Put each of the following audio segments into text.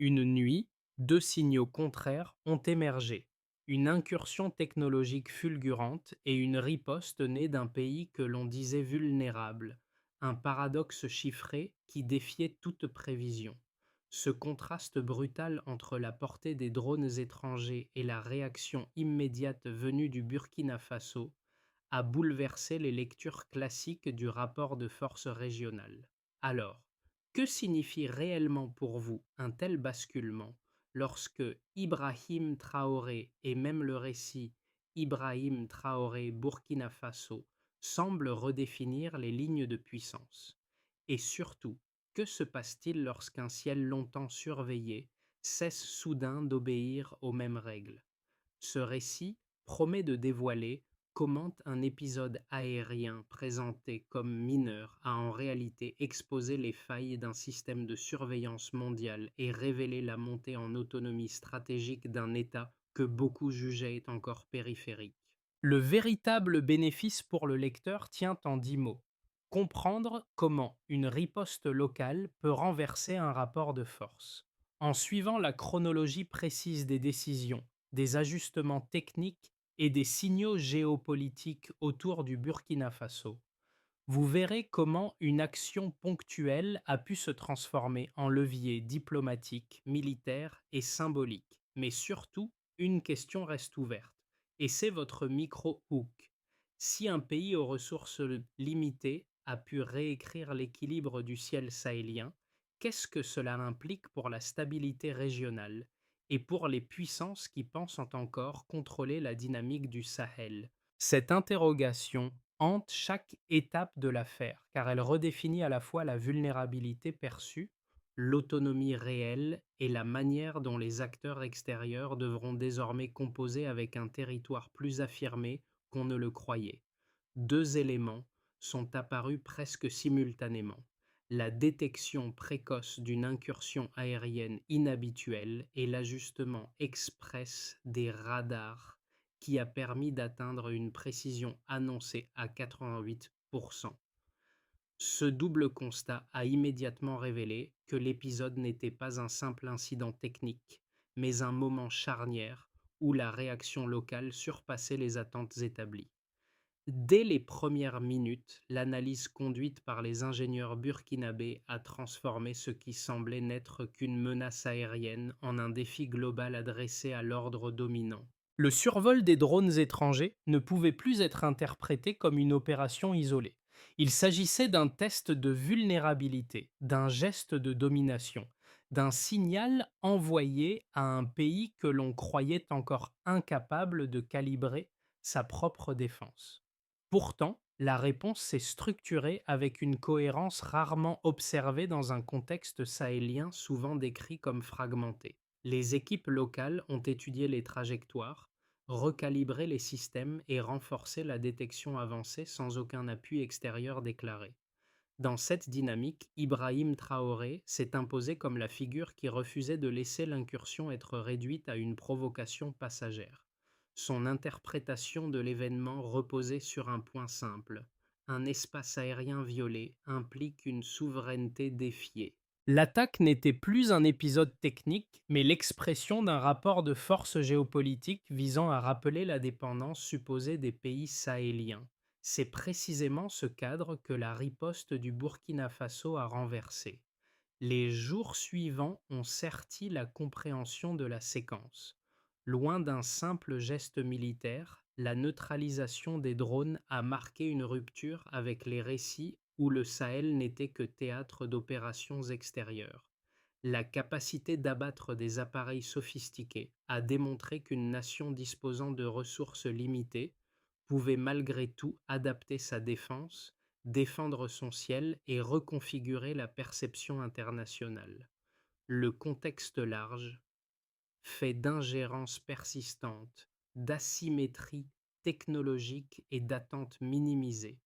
Une nuit, deux signaux contraires ont émergé. Une incursion technologique fulgurante et une riposte née d'un pays que l'on disait vulnérable. Un paradoxe chiffré qui défiait toute prévision. Ce contraste brutal entre la portée des drones étrangers et la réaction immédiate venue du Burkina Faso a bouleversé les lectures classiques du rapport de force régional. Alors, que signifie réellement pour vous un tel basculement lorsque Ibrahim Traoré et même le récit Ibrahim Traoré Burkina Faso semblent redéfinir les lignes de puissance? Et surtout, que se passe-t-il lorsqu'un ciel longtemps surveillé cesse soudain d'obéir aux mêmes règles? Ce récit promet de dévoiler comment un épisode aérien présenté comme mineur a en réalité exposé les failles d'un système de surveillance mondial et révélé la montée en autonomie stratégique d'un État que beaucoup jugeaient encore périphérique. Le véritable bénéfice pour le lecteur tient en 10 mots. Comprendre comment une riposte locale peut renverser un rapport de force. En suivant la chronologie précise des décisions, des ajustements techniques et des signaux géopolitiques autour du Burkina Faso, vous verrez comment une action ponctuelle a pu se transformer en levier diplomatique, militaire et symbolique. Mais surtout, une question reste ouverte, et c'est votre micro-hook. Si un pays aux ressources limitées a pu réécrire l'équilibre du ciel sahélien, qu'est-ce que cela implique pour la stabilité régionale et pour les puissances qui pensent encore contrôler la dynamique du Sahel? Cette interrogation hante chaque étape de l'affaire, car elle redéfinit à la fois la vulnérabilité perçue, l'autonomie réelle et la manière dont les acteurs extérieurs devront désormais composer avec un territoire plus affirmé qu'on ne le croyait. Deux éléments sont apparus presque simultanément: la détection précoce d'une incursion aérienne inhabituelle et l'ajustement express des radars qui a permis d'atteindre une précision annoncée à 88%. Ce double constat a immédiatement révélé que l'épisode n'était pas un simple incident technique, mais un moment charnière où la réaction locale surpassait les attentes établies. Dès les premières minutes, l'analyse conduite par les ingénieurs burkinabés a transformé ce qui semblait n'être qu'une menace aérienne en un défi global adressé à l'ordre dominant. Le survol des drones étrangers ne pouvait plus être interprété comme une opération isolée. Il s'agissait d'un test de vulnérabilité, d'un geste de domination, d'un signal envoyé à un pays que l'on croyait encore incapable de calibrer sa propre défense. Pourtant, la réponse s'est structurée avec une cohérence rarement observée dans un contexte sahélien souvent décrit comme fragmenté. Les équipes locales ont étudié les trajectoires, recalibré les systèmes et renforcé la détection avancée sans aucun appui extérieur déclaré. Dans cette dynamique, Ibrahim Traoré s'est imposé comme la figure qui refusait de laisser l'incursion être réduite à une provocation passagère. Son interprétation de l'événement reposait sur un point simple: un espace aérien violé implique une souveraineté défiée. L'attaque n'était plus un épisode technique, mais l'expression d'un rapport de force géopolitique visant à rappeler la dépendance supposée des pays sahéliens. C'est précisément ce cadre que la riposte du Burkina Faso a renversé. Les jours suivants ont serti la compréhension de la séquence. Loin d'un simple geste militaire, la neutralisation des drones a marqué une rupture avec les récits où le Sahel n'était que théâtre d'opérations extérieures. La capacité d'abattre des appareils sophistiqués a démontré qu'une nation disposant de ressources limitées pouvait malgré tout adapter sa défense, défendre son ciel et reconfigurer la perception internationale. Le contexte large, fait d'ingérences persistantes, d'asymétries technologiques et d'attentes minimisées,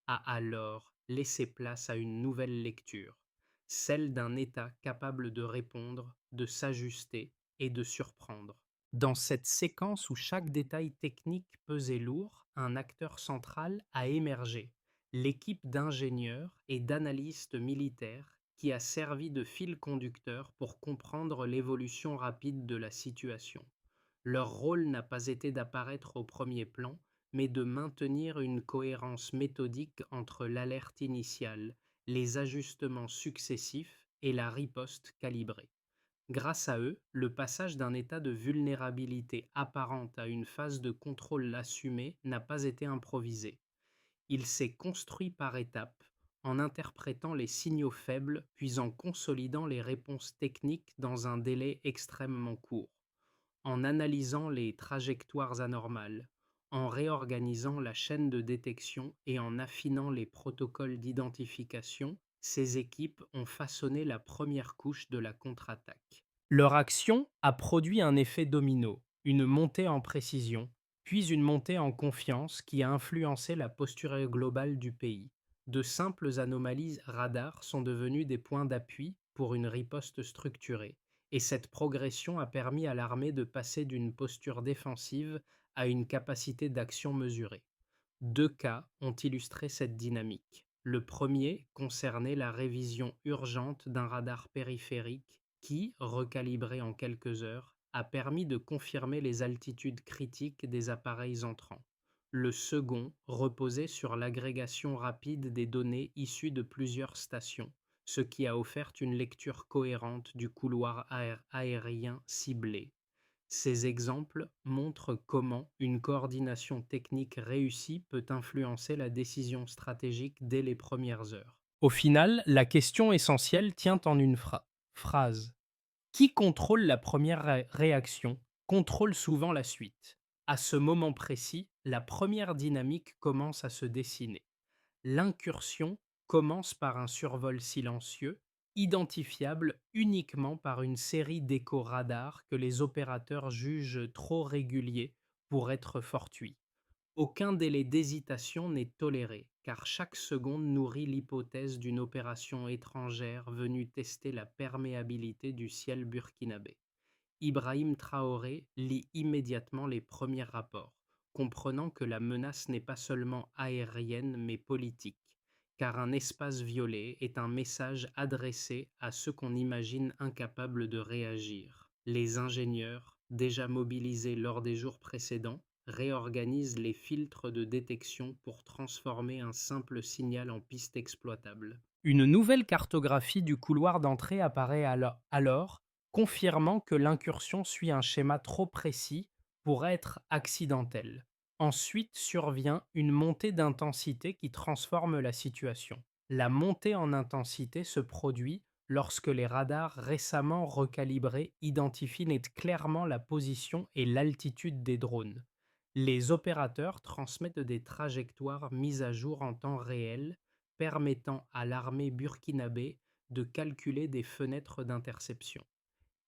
a alors laissé place à une nouvelle lecture, celle d'un État capable de répondre, de s'ajuster et de surprendre. Dans cette séquence où chaque détail technique pesait lourd, un acteur central a émergé: l'équipe d'ingénieurs et d'analystes militaires qui a servi de fil conducteur pour comprendre l'évolution rapide de la situation. Leur rôle n'a pas été d'apparaître au premier plan, mais de maintenir une cohérence méthodique entre l'alerte initiale, les ajustements successifs et la riposte calibrée. Grâce à eux, le passage d'un état de vulnérabilité apparente à une phase de contrôle assumée n'a pas été improvisé. Il s'est construit par étapes, en interprétant les signaux faibles puis en consolidant les réponses techniques dans un délai extrêmement court, en analysant les trajectoires anormales, en réorganisant la chaîne de détection et en affinant les protocoles d'identification. Ces équipes ont façonné la première couche de la contre-attaque. Leur action a produit un effet domino, une montée en précision, puis une montée en confiance qui a influencé la posture globale du pays. De simples anomalies radars sont devenues des points d'appui pour une riposte structurée, et cette progression a permis à l'armée de passer d'une posture défensive à une capacité d'action mesurée. Deux cas ont illustré cette dynamique. Le premier concernait la révision urgente d'un radar périphérique qui, recalibré en quelques heures, a permis de confirmer les altitudes critiques des appareils entrants. Le second reposait sur l'agrégation rapide des données issues de plusieurs stations, ce qui a offert une lecture cohérente du couloir aérien ciblé. Ces exemples montrent comment une coordination technique réussie peut influencer la décision stratégique dès les premières heures. Au final, la question essentielle tient en une phrase. Qui contrôle la première réaction contrôle souvent la suite. À ce moment précis, la première dynamique commence à se dessiner. L'incursion commence par un survol silencieux, identifiable uniquement par une série d'échos radars que les opérateurs jugent trop réguliers pour être fortuits. Aucun délai d'hésitation n'est toléré, car chaque seconde nourrit l'hypothèse d'une opération étrangère venue tester la perméabilité du ciel burkinabé. Ibrahim Traoré lit immédiatement les premiers rapports, comprenant que la menace n'est pas seulement aérienne mais politique, car un espace violet est un message adressé à ceux qu'on imagine incapables de réagir. Les ingénieurs, déjà mobilisés lors des jours précédents, réorganisent les filtres de détection pour transformer un simple signal en piste exploitable. Une nouvelle cartographie du couloir d'entrée apparaît alors, confirmant que l'incursion suit un schéma trop précis pour être accidentelle. Ensuite survient une montée d'intensité qui transforme la situation. La montée en intensité se produit lorsque les radars récemment recalibrés identifient clairement la position et l'altitude des drones. Les opérateurs transmettent des trajectoires mises à jour en temps réel, permettant à l'armée burkinabé de calculer des fenêtres d'interception.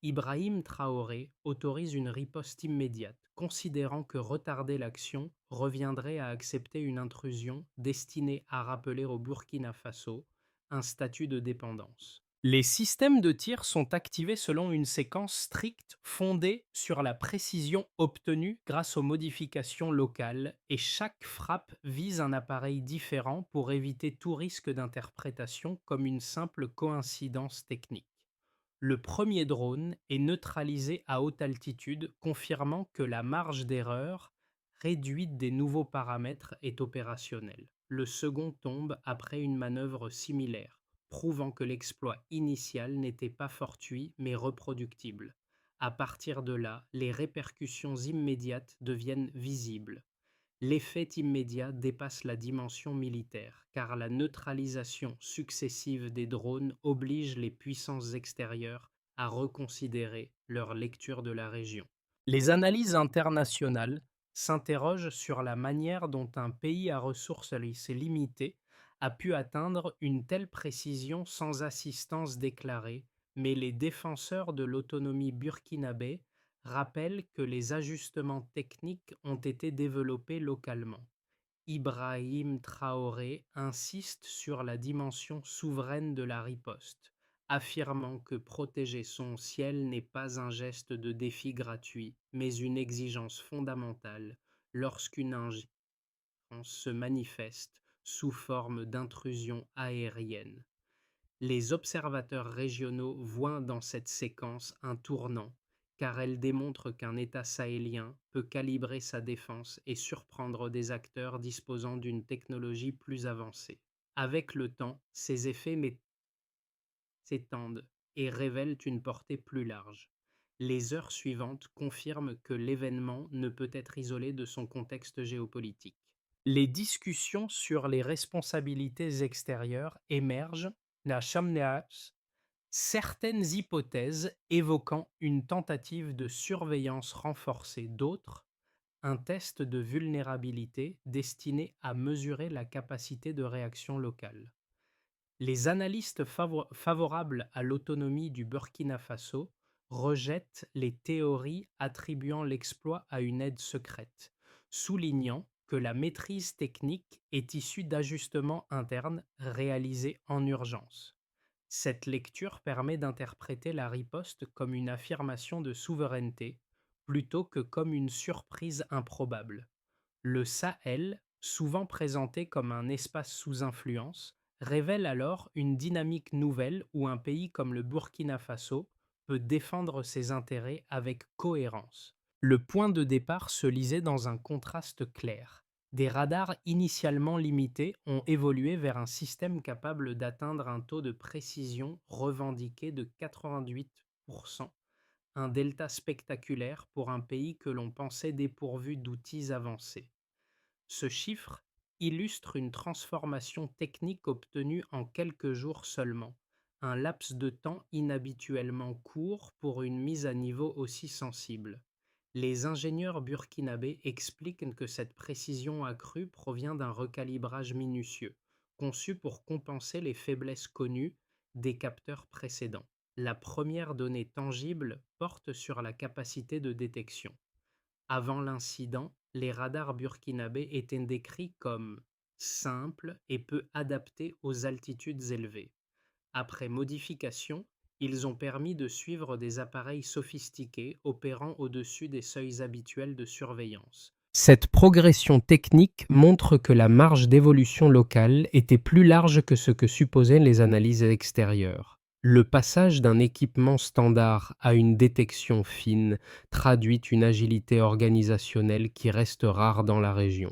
Ibrahim Traoré autorise une riposte immédiate, considérant que retarder l'action reviendrait à accepter une intrusion destinée à rappeler au Burkina Faso un statut de dépendance. Les systèmes de tir sont activés selon une séquence stricte fondée sur la précision obtenue grâce aux modifications locales, et chaque frappe vise un appareil différent pour éviter tout risque d'interprétation comme une simple coïncidence technique. Le premier drone est neutralisé à haute altitude, confirmant que la marge d'erreur réduite des nouveaux paramètres est opérationnelle. Le second tombe après une manœuvre similaire, prouvant que l'exploit initial n'était pas fortuit mais reproductible. À partir de là, les répercussions immédiates deviennent visibles. L'effet immédiat dépasse la dimension militaire, car la neutralisation successive des drones oblige les puissances extérieures à reconsidérer leur lecture de la région. Les analyses internationales s'interrogent sur la manière dont un pays à ressources limitées a pu atteindre une telle précision sans assistance déclarée, mais les défenseurs de l'autonomie burkinabé rappelle que les ajustements techniques ont été développés localement. Ibrahim Traoré insiste sur la dimension souveraine de la riposte, affirmant que protéger son ciel n'est pas un geste de défi gratuit, mais une exigence fondamentale lorsqu'une ingérence se manifeste sous forme d'intrusion aérienne. Les observateurs régionaux voient dans cette séquence un tournant, car elle démontre qu'un État sahélien peut calibrer sa défense et surprendre des acteurs disposant d'une technologie plus avancée. Avec le temps, ces effets s'étendent et révèlent une portée plus large. Les heures suivantes confirment que l'événement ne peut être isolé de son contexte géopolitique. Les discussions sur les responsabilités extérieures émergent, la Chamneas, certaines hypothèses évoquant une tentative de surveillance renforcée, d'autres, un test de vulnérabilité destiné à mesurer la capacité de réaction locale. Les analystes favorables à l'autonomie du Burkina Faso rejettent les théories attribuant l'exploit à une aide secrète, soulignant que la maîtrise technique est issue d'ajustements internes réalisés en urgence. Cette lecture permet d'interpréter la riposte comme une affirmation de souveraineté plutôt que comme une surprise improbable. Le Sahel, souvent présenté comme un espace sous influence, révèle alors une dynamique nouvelle où un pays comme le Burkina Faso peut défendre ses intérêts avec cohérence. Le point de départ se lisait dans un contraste clair. Des radars initialement limités ont évolué vers un système capable d'atteindre un taux de précision revendiqué de 88%, un delta spectaculaire pour un pays que l'on pensait dépourvu d'outils avancés. Ce chiffre illustre une transformation technique obtenue en quelques jours seulement, un laps de temps inhabituellement court pour une mise à niveau aussi sensible. Les ingénieurs burkinabés expliquent que cette précision accrue provient d'un recalibrage minutieux, conçu pour compenser les faiblesses connues des capteurs précédents. La première donnée tangible porte sur la capacité de détection. Avant l'incident, les radars burkinabés étaient décrits comme simples et peu adaptés aux altitudes élevées. Après modification, ils ont permis de suivre des appareils sophistiqués opérant au-dessus des seuils habituels de surveillance. Cette progression technique montre que la marge d'évolution locale était plus large que ce que supposaient les analyses extérieures. Le passage d'un équipement standard à une détection fine traduit une agilité organisationnelle qui reste rare dans la région.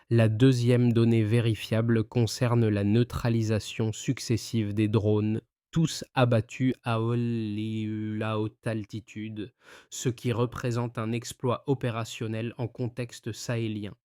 La deuxième donnée vérifiable concerne la neutralisation successive des drones, tous abattus à la haute altitude, ce qui représente un exploit opérationnel en contexte sahélien.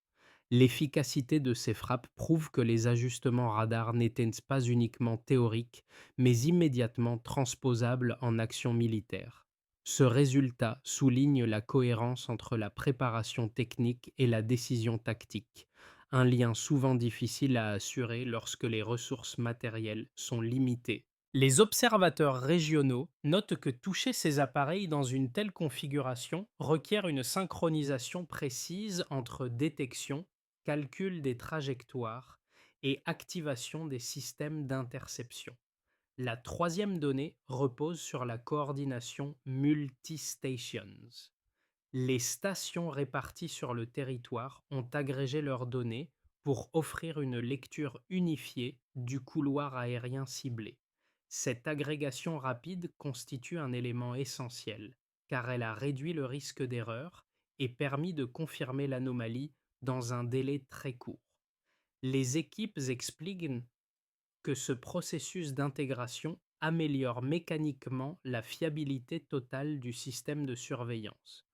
L'efficacité de ces frappes prouve que les ajustements radars n'étaient pas uniquement théoriques, mais immédiatement transposables en action militaire. Ce résultat souligne la cohérence entre la préparation technique et la décision tactique, un lien souvent difficile à assurer lorsque les ressources matérielles sont limitées. Les observateurs régionaux notent que toucher ces appareils dans une telle configuration requiert une synchronisation précise entre détection, calcul des trajectoires et activation des systèmes d'interception. La troisième donnée repose sur la coordination multi-stations. Les stations réparties sur le territoire ont agrégé leurs données pour offrir une lecture unifiée du couloir aérien ciblé. Cette agrégation rapide constitue un élément essentiel, car elle a réduit le risque d'erreur et permis de confirmer l'anomalie dans un délai très court. Les équipes expliquent que ce processus d'intégration améliore mécaniquement la fiabilité totale du système de surveillance.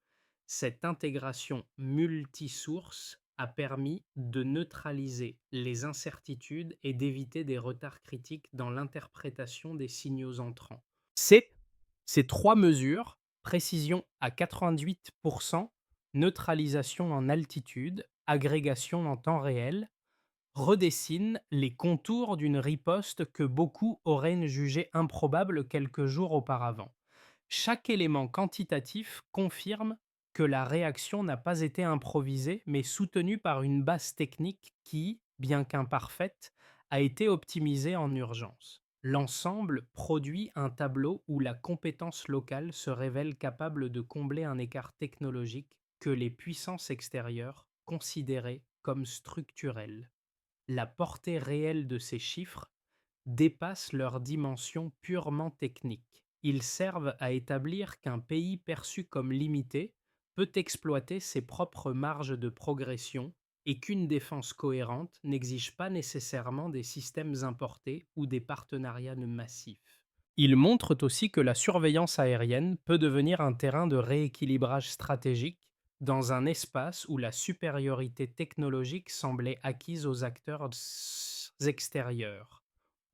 Cette intégration multisource a permis de neutraliser les incertitudes et d'éviter des retards critiques dans l'interprétation des signaux entrants. Ces trois mesures, précision à 88%, neutralisation en altitude, agrégation en temps réel, redessinent les contours d'une riposte que beaucoup auraient jugée improbable quelques jours auparavant. Chaque élément quantitatif confirme que la réaction n'a pas été improvisée, mais soutenue par une base technique qui, bien qu'imparfaite, a été optimisée en urgence. L'ensemble produit un tableau où la compétence locale se révèle capable de combler un écart technologique que les puissances extérieures considéraient comme structurel. La portée réelle de ces chiffres dépassent leur dimension purement technique. Ils servent à établir qu'un pays perçu comme limité peut exploiter ses propres marges de progression et qu'une défense cohérente n'exige pas nécessairement des systèmes importés ou des partenariats massifs. Ils montrent aussi que la surveillance aérienne peut devenir un terrain de rééquilibrage stratégique dans un espace où la supériorité technologique semblait acquise aux acteurs extérieurs.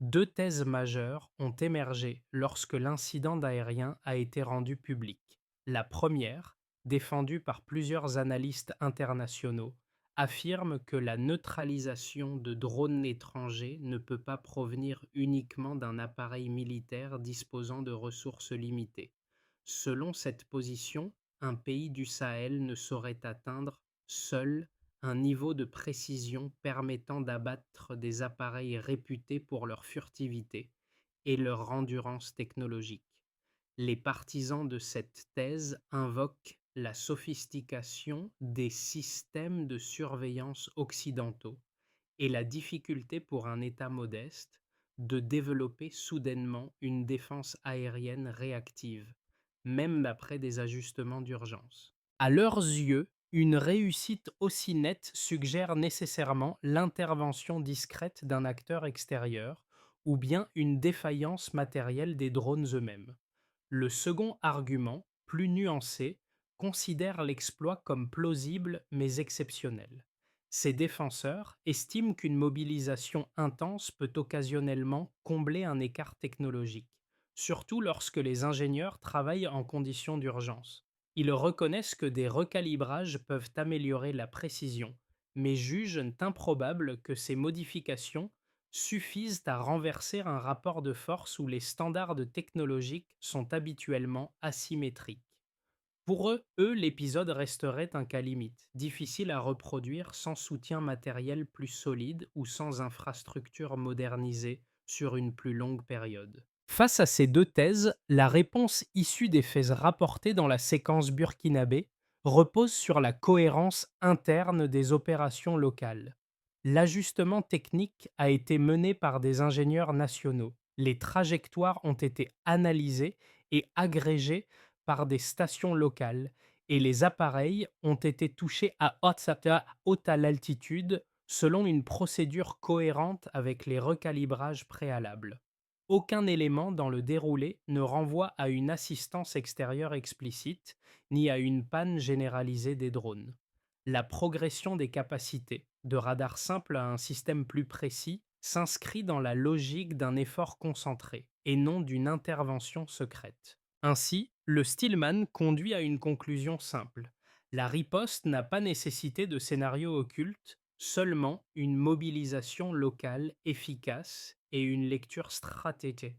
Deux thèses majeures ont émergé lorsque l'incident aérien a été rendu public. La première, défendue par plusieurs analystes internationaux, affirme que la neutralisation de drones étrangers ne peut pas provenir uniquement d'un appareil militaire disposant de ressources limitées. Selon cette position, un pays du Sahel ne saurait atteindre seul un niveau de précision permettant d'abattre des appareils réputés pour leur furtivité et leur endurance technologique. Les partisans de cette thèse invoquent la sophistication des systèmes de surveillance occidentaux et la difficulté pour un État modeste de développer soudainement une défense aérienne réactive, même après des ajustements d'urgence. À leurs yeux, une réussite aussi nette suggère nécessairement l'intervention discrète d'un acteur extérieur ou bien une défaillance matérielle des drones eux-mêmes. Le second argument, plus nuancé, considère l'exploit comme plausible mais exceptionnel. Ses défenseurs estiment qu'une mobilisation intense peut occasionnellement combler un écart technologique, surtout lorsque les ingénieurs travaillent en conditions d'urgence. Ils reconnaissent que des recalibrages peuvent améliorer la précision, mais jugent improbable que ces modifications suffisent à renverser un rapport de force où les standards technologiques sont habituellement asymétriques. Pour eux, l'épisode resterait un cas limite, difficile à reproduire sans soutien matériel plus solide ou sans infrastructure modernisée sur une plus longue période. Face à ces deux thèses, la réponse issue des faits rapportés dans la séquence burkinabé repose sur la cohérence interne des opérations locales. L'ajustement technique a été mené par des ingénieurs nationaux. Les trajectoires ont été analysées et agrégées par des stations locales et les appareils ont été touchés à haute altitude selon une procédure cohérente avec les recalibrages préalables. Aucun élément dans le déroulé ne renvoie à une assistance extérieure explicite ni à une panne généralisée des drones. La progression des capacités, de radar simple à un système plus précis, s'inscrit dans la logique d'un effort concentré et non d'une intervention secrète. Ainsi, le Stillman conduit à une conclusion simple. La riposte n'a pas nécessité de scénario occulte, seulement une mobilisation locale efficace et une lecture stratégique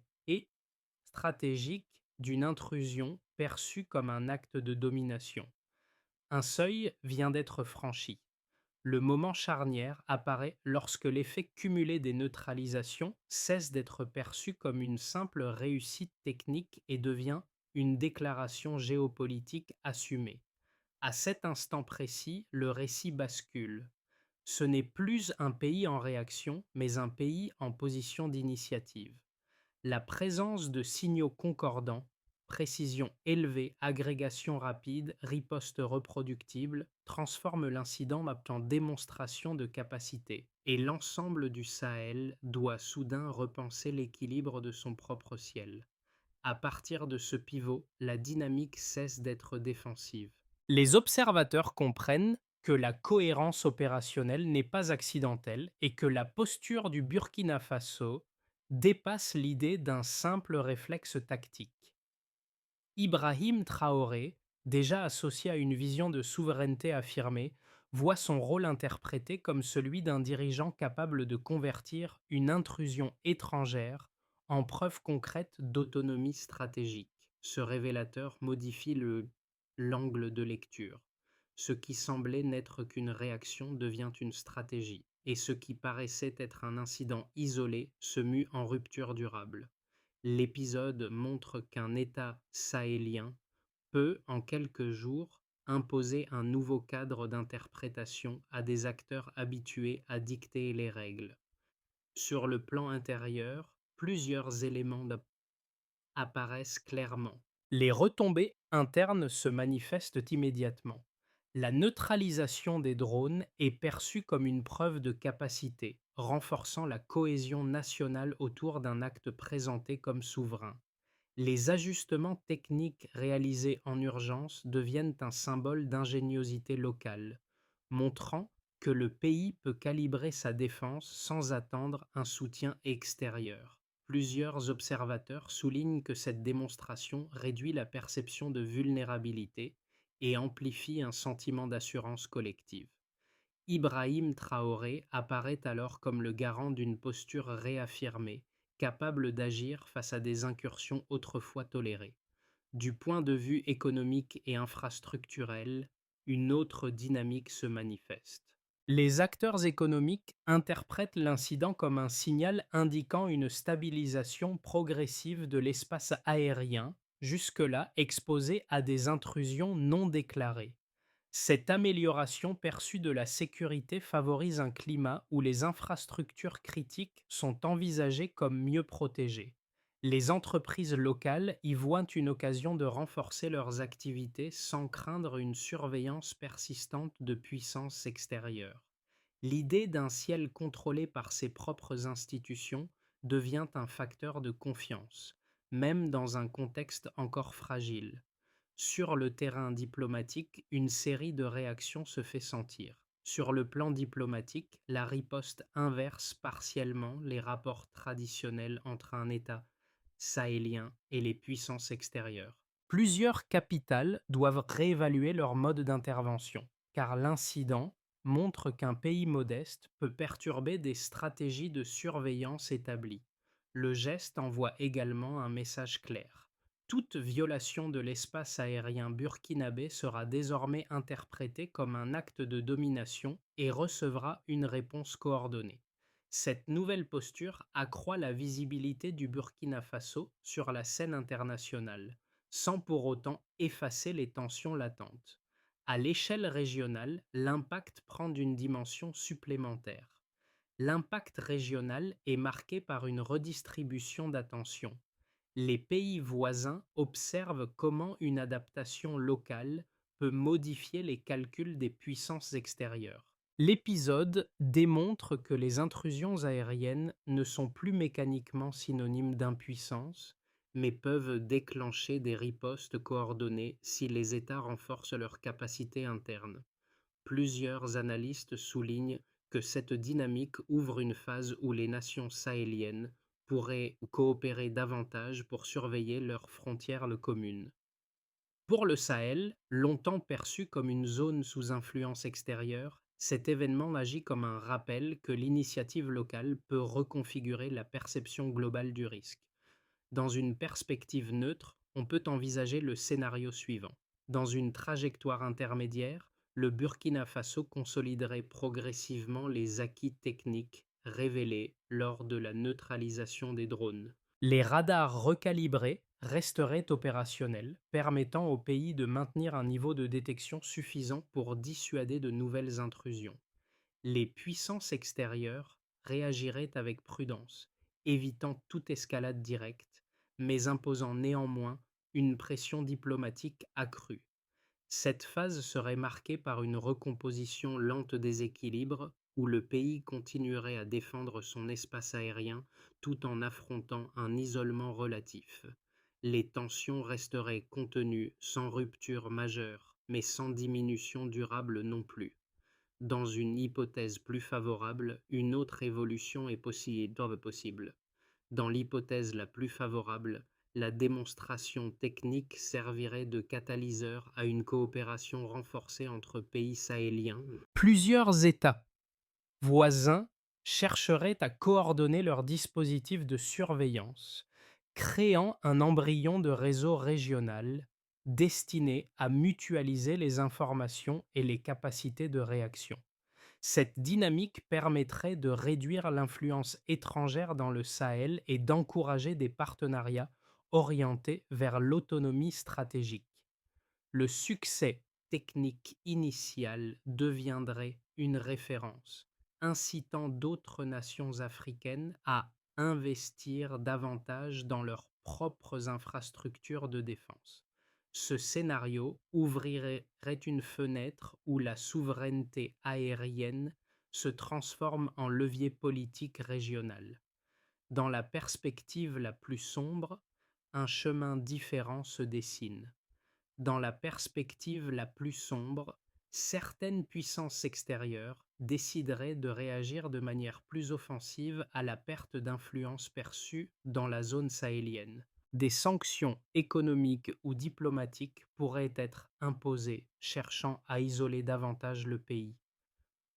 d'une intrusion perçue comme un acte de domination. Un seuil vient d'être franchi. Le moment charnière apparaît lorsque l'effet cumulé des neutralisations cesse d'être perçu comme une simple réussite technique et devient une déclaration géopolitique assumée. À cet instant précis, le récit bascule. Ce n'est plus un pays en réaction, mais un pays en position d'initiative. La présence de signaux concordants, précision élevée, agrégation rapide, riposte reproductible, transforme l'incident en démonstration de capacité, et l'ensemble du Sahel doit soudain repenser l'équilibre de son propre ciel. À partir de ce pivot, la dynamique cesse d'être défensive. Les observateurs comprennent que la cohérence opérationnelle n'est pas accidentelle et que la posture du Burkina Faso dépasse l'idée d'un simple réflexe tactique. Ibrahim Traoré, déjà associé à une vision de souveraineté affirmée, voit son rôle interprété comme celui d'un dirigeant capable de convertir une intrusion étrangère en preuve concrète d'autonomie stratégique. Ce révélateur modifie l'angle de lecture. Ce qui semblait n'être qu'une réaction devient une stratégie, et ce qui paraissait être un incident isolé se mue en rupture durable. L'épisode montre qu'un État sahélien peut, en quelques jours, imposer un nouveau cadre d'interprétation à des acteurs habitués à dicter les règles. Sur le plan intérieur, plusieurs apparaissent clairement. Les retombées internes se manifestent immédiatement. La neutralisation des drones est perçue comme une preuve de capacité, renforçant la cohésion nationale autour d'un acte présenté comme souverain. Les ajustements techniques réalisés en urgence deviennent un symbole d'ingéniosité locale, montrant que le pays peut calibrer sa défense sans attendre un soutien extérieur. Plusieurs observateurs soulignent que cette démonstration réduit la perception de vulnérabilité et amplifie un sentiment d'assurance collective. Ibrahim Traoré apparaît alors comme le garant d'une posture réaffirmée, capable d'agir face à des incursions autrefois tolérées. Du point de vue économique et infrastructurel, une autre dynamique se manifeste. Les acteurs économiques interprètent l'incident comme un signal indiquant une stabilisation progressive de l'espace aérien, jusque-là exposé à des intrusions non déclarées. Cette amélioration perçue de la sécurité favorise un climat où les infrastructures critiques sont envisagées comme mieux protégées. Les entreprises locales y voient une occasion de renforcer leurs activités sans craindre une surveillance persistante de puissances extérieures. L'idée d'un ciel contrôlé par ses propres institutions devient un facteur de confiance, même dans un contexte encore fragile. Sur le terrain diplomatique, une série de réactions se fait sentir. Sur le plan diplomatique, la riposte inverse partiellement les rapports traditionnels entre un État sahélien et les puissances extérieures. Plusieurs capitales doivent réévaluer leur mode d'intervention, car l'incident montre qu'un pays modeste peut perturber des stratégies de surveillance établies. Le geste envoie également un message clair. Toute violation de l'espace aérien burkinabé sera désormais interprétée comme un acte de domination et recevra une réponse coordonnée. Cette nouvelle posture accroît la visibilité du Burkina Faso sur la scène internationale, sans pour autant effacer les tensions latentes. À l'échelle régionale, l'impact prend une dimension supplémentaire. L'impact régional est marqué par une redistribution d'attention. Les pays voisins observent comment une adaptation locale peut modifier les calculs des puissances extérieures. L'épisode démontre que les intrusions aériennes ne sont plus mécaniquement synonymes d'impuissance, mais peuvent déclencher des ripostes coordonnées si les États renforcent leurs capacités internes. Plusieurs analystes soulignent que cette dynamique ouvre une phase où les nations sahéliennes pourraient coopérer davantage pour surveiller leurs frontières communes. Pour le Sahel, longtemps perçu comme une zone sous influence extérieure, cet événement agit comme un rappel que l'initiative locale peut reconfigurer la perception globale du risque. Dans une perspective neutre, on peut envisager le scénario suivant. Dans une trajectoire intermédiaire, le Burkina Faso consoliderait progressivement les acquis techniques révélés lors de la neutralisation des drones. Les radars recalibrés resteraient opérationnels, permettant au pays de maintenir un niveau de détection suffisant pour dissuader de nouvelles intrusions. Les puissances extérieures réagiraient avec prudence, évitant toute escalade directe, mais imposant néanmoins une pression diplomatique accrue. Cette phase serait marquée par une recomposition lente des équilibres, où le pays continuerait à défendre son espace aérien tout en affrontant un isolement relatif. Les tensions resteraient contenues sans rupture majeure, mais sans diminution durable non plus. Dans une hypothèse plus favorable, une autre évolution est possible. Dans l'hypothèse la plus favorable, la démonstration technique servirait de catalyseur à une coopération renforcée entre pays sahéliens. Plusieurs États voisins chercheraient à coordonner leurs dispositifs de surveillance, créant un embryon de réseau régional destiné à mutualiser les informations et les capacités de réaction. Cette dynamique permettrait de réduire l'influence étrangère dans le Sahel et d'encourager des partenariats orientés vers l'autonomie stratégique. Le succès technique initial deviendrait une référence, incitant d'autres nations africaines à investir davantage dans leurs propres infrastructures de défense. Ce scénario ouvrirait une fenêtre où la souveraineté aérienne se transforme en levier politique régional. Dans la perspective la plus sombre, un chemin différent se dessine. Dans la perspective la plus sombre, certaines puissances extérieures décideraient de réagir de manière plus offensive à la perte d'influence perçue dans la zone sahélienne. Des sanctions économiques ou diplomatiques pourraient être imposées, cherchant à isoler davantage le pays.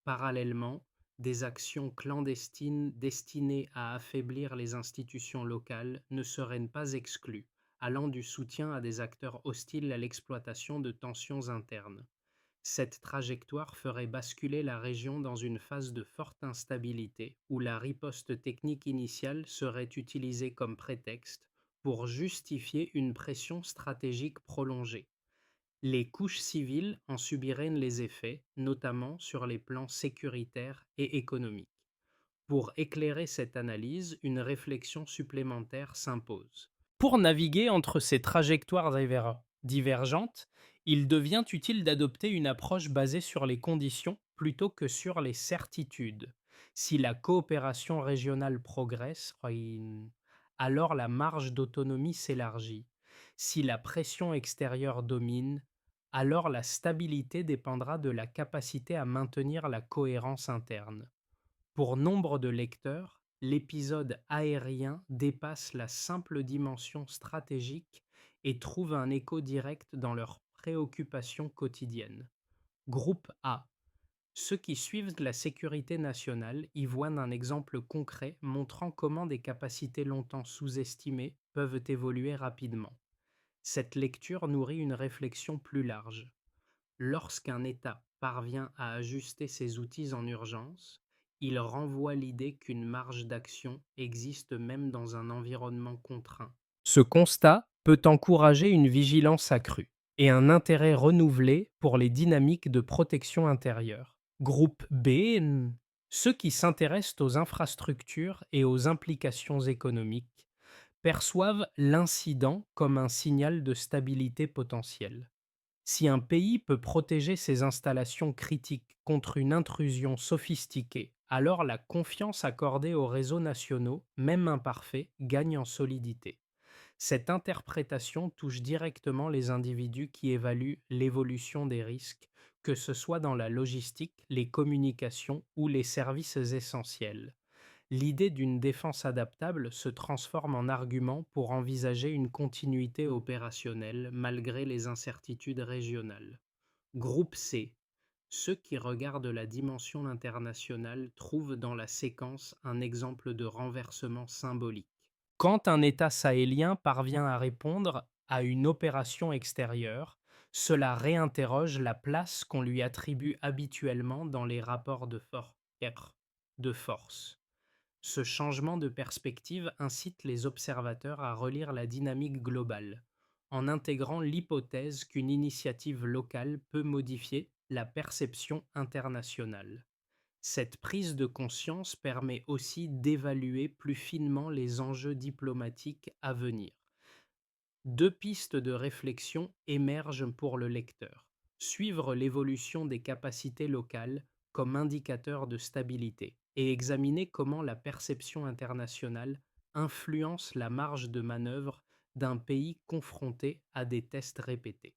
Parallèlement, des actions clandestines destinées à affaiblir les institutions locales ne seraient pas exclues, allant du soutien à des acteurs hostiles à l'exploitation de tensions internes. Cette trajectoire ferait basculer la région dans une phase de forte instabilité où la riposte technique initiale serait utilisée comme prétexte pour justifier une pression stratégique prolongée. Les couches civiles en subiraient les effets, notamment sur les plans sécuritaire et économique. Pour éclairer cette analyse, une réflexion supplémentaire s'impose. Pour naviguer entre ces trajectoires divergentes, il devient utile d'adopter une approche basée sur les conditions plutôt que sur les certitudes. Si la coopération régionale progresse, alors la marge d'autonomie s'élargit. Si la pression extérieure domine, alors la stabilité dépendra de la capacité à maintenir la cohérence interne. Pour nombre de lecteurs, l'épisode aérien dépasse la simple dimension stratégique et trouve un écho direct dans leurs préoccupations quotidiennes. Groupe A. Ceux qui suivent la sécurité nationale y voient un exemple concret montrant comment des capacités longtemps sous-estimées peuvent évoluer rapidement. Cette lecture nourrit une réflexion plus large. Lorsqu'un État parvient à ajuster ses outils en urgence, il renvoie l'idée qu'une marge d'action existe même dans un environnement contraint. Ce constat peut encourager une vigilance accrue et un intérêt renouvelé pour les dynamiques de protection intérieure. Groupe B, ceux qui s'intéressent aux infrastructures et aux implications économiques perçoivent l'incident comme un signal de stabilité potentielle. Si un pays peut protéger ses installations critiques contre une intrusion sophistiquée, alors la confiance accordée aux réseaux nationaux, même imparfaits, gagne en solidité. Cette interprétation touche directement les individus qui évaluent l'évolution des risques, que ce soit dans la logistique, les communications ou les services essentiels. L'idée d'une défense adaptable se transforme en argument pour envisager une continuité opérationnelle malgré les incertitudes régionales. Groupe C. Ceux qui regardent la dimension internationale trouvent dans la séquence un exemple de renversement symbolique. Quand un État sahélien parvient à répondre à une opération extérieure, cela réinterroge la place qu'on lui attribue habituellement dans les rapports de force. Ce changement de perspective incite les observateurs à relire la dynamique globale, en intégrant l'hypothèse qu'une initiative locale peut modifier la perception internationale. Cette prise de conscience permet aussi d'évaluer plus finement les enjeux diplomatiques à venir. Deux pistes de réflexion émergent pour le lecteur. Suivre l'évolution des capacités locales comme indicateur de stabilité et examiner comment la perception internationale influence la marge de manœuvre d'un pays confronté à des tests répétés.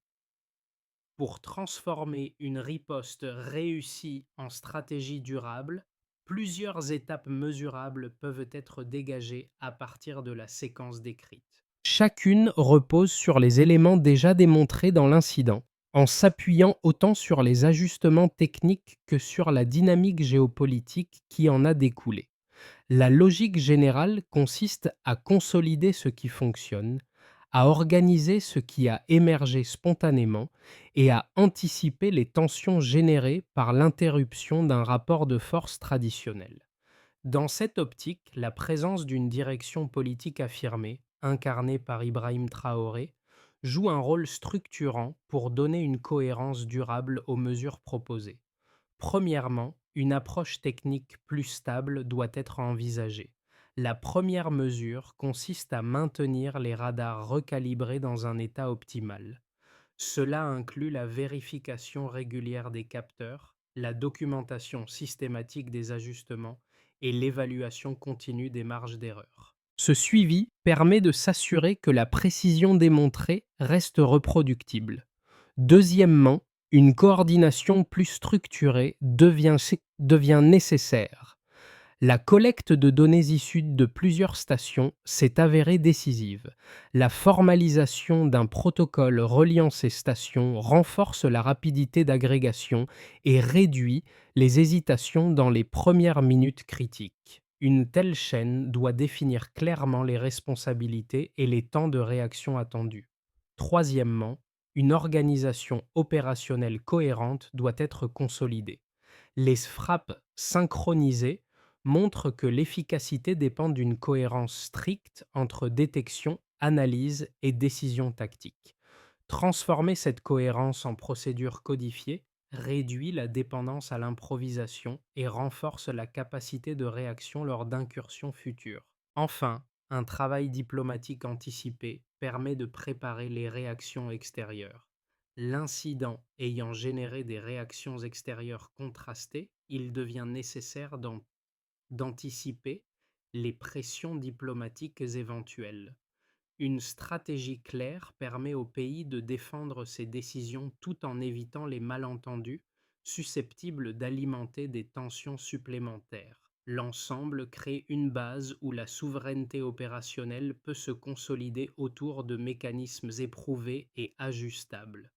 Pour transformer une riposte réussie en stratégie durable, plusieurs étapes mesurables peuvent être dégagées à partir de la séquence décrite. Chacune repose sur les éléments déjà démontrés dans l'incident, en s'appuyant autant sur les ajustements techniques que sur la dynamique géopolitique qui en a découlé. La logique générale consiste à consolider ce qui fonctionne, à organiser ce qui a émergé spontanément et à anticiper les tensions générées par l'interruption d'un rapport de force traditionnel. Dans cette optique, la présence d'une direction politique affirmée, incarnée par Ibrahim Traoré, joue un rôle structurant pour donner une cohérence durable aux mesures proposées. Premièrement, une approche technique plus stable doit être envisagée. La première mesure consiste à maintenir les radars recalibrés dans un état optimal. Cela inclut la vérification régulière des capteurs, la documentation systématique des ajustements et l'évaluation continue des marges d'erreur. Ce suivi permet de s'assurer que la précision démontrée reste reproductible. Deuxièmement, une coordination plus structurée devient nécessaire. La collecte de données issues de plusieurs stations s'est avérée décisive. La formalisation d'un protocole reliant ces stations renforce la rapidité d'agrégation et réduit les hésitations dans les premières minutes critiques. Une telle chaîne doit définir clairement les responsabilités et les temps de réaction attendus. Troisièmement, une organisation opérationnelle cohérente doit être consolidée. Les frappes synchronisées montrent que l'efficacité dépend d'une cohérence stricte entre détection, analyse et décision tactique. Transformer cette cohérence en procédure codifiée réduit la dépendance à l'improvisation et renforce la capacité de réaction lors d'incursions futures. Enfin, un travail diplomatique anticipé permet de préparer les réactions extérieures. L'incident ayant généré des réactions extérieures contrastées, il devient nécessaire d'anticiper les pressions diplomatiques éventuelles. Une stratégie claire permet au pays de défendre ses décisions tout en évitant les malentendus susceptibles d'alimenter des tensions supplémentaires. L'ensemble crée une base où la souveraineté opérationnelle peut se consolider autour de mécanismes éprouvés et ajustables.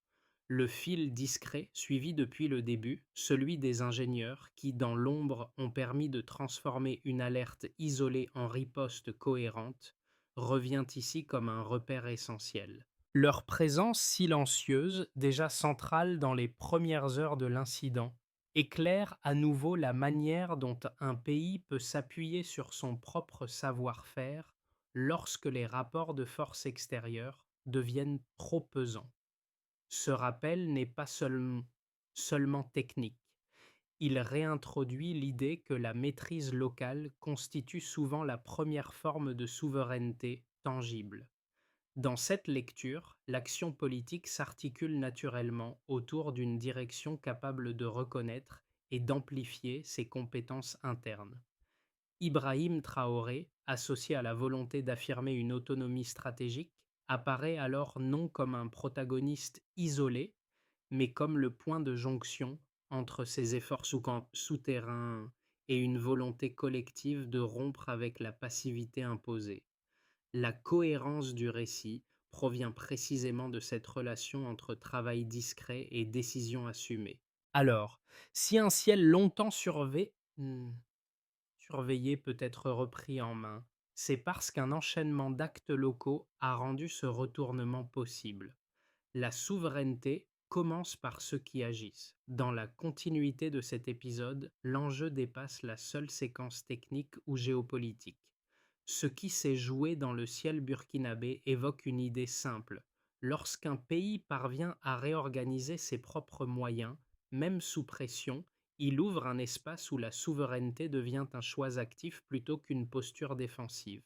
Le fil discret suivi depuis le début, celui des ingénieurs qui, dans l'ombre, ont permis de transformer une alerte isolée en riposte cohérente, revient ici comme un repère essentiel. Leur présence silencieuse, déjà centrale dans les premières heures de l'incident, éclaire à nouveau la manière dont un pays peut s'appuyer sur son propre savoir-faire lorsque les rapports de force extérieure deviennent trop pesants. Ce rappel n'est pas seulement technique. Il réintroduit l'idée que la maîtrise locale constitue souvent la première forme de souveraineté tangible. Dans cette lecture, l'action politique s'articule naturellement autour d'une direction capable de reconnaître et d'amplifier ses compétences internes. Ibrahim Traoré, associé à la volonté d'affirmer une autonomie stratégique, apparaît alors non comme un protagoniste isolé, mais comme le point de jonction entre ces efforts souterrains et une volonté collective de rompre avec la passivité imposée. La cohérence du récit provient précisément de cette relation entre travail discret et décision assumée. Alors, si un ciel longtemps surveillé peut être repris en main, c'est parce qu'un enchaînement d'actes locaux a rendu ce retournement possible. La souveraineté commence par ceux qui agissent. Dans la continuité de cet épisode, l'enjeu dépasse la seule séquence technique ou géopolitique. Ce qui s'est joué dans le ciel burkinabé évoque une idée simple. Lorsqu'un pays parvient à réorganiser ses propres moyens, même sous pression, il ouvre un espace où la souveraineté devient un choix actif plutôt qu'une posture défensive.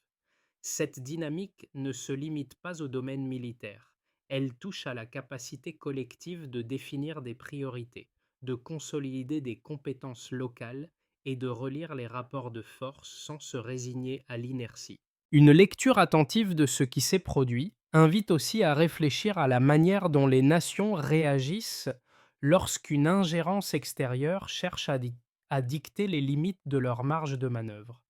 Cette dynamique ne se limite pas au domaine militaire. Elle touche à la capacité collective de définir des priorités, de consolider des compétences locales et de relire les rapports de force sans se résigner à l'inertie. Une lecture attentive de ce qui s'est produit invite aussi à réfléchir à la manière dont les nations réagissent lorsqu'une ingérence extérieure cherche à dicter les limites de leur marge de manœuvre.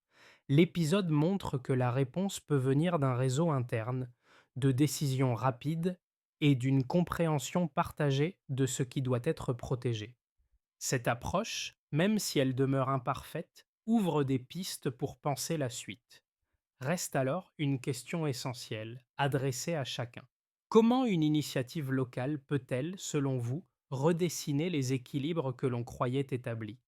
L'épisode montre que la réponse peut venir d'un réseau interne, de décisions rapides et d'une compréhension partagée de ce qui doit être protégé. Cette approche, même si elle demeure imparfaite, ouvre des pistes pour penser la suite. Reste alors une question essentielle, adressée à chacun. Comment une initiative locale peut-elle, selon vous, redessiner les équilibres que l'on croyait établis?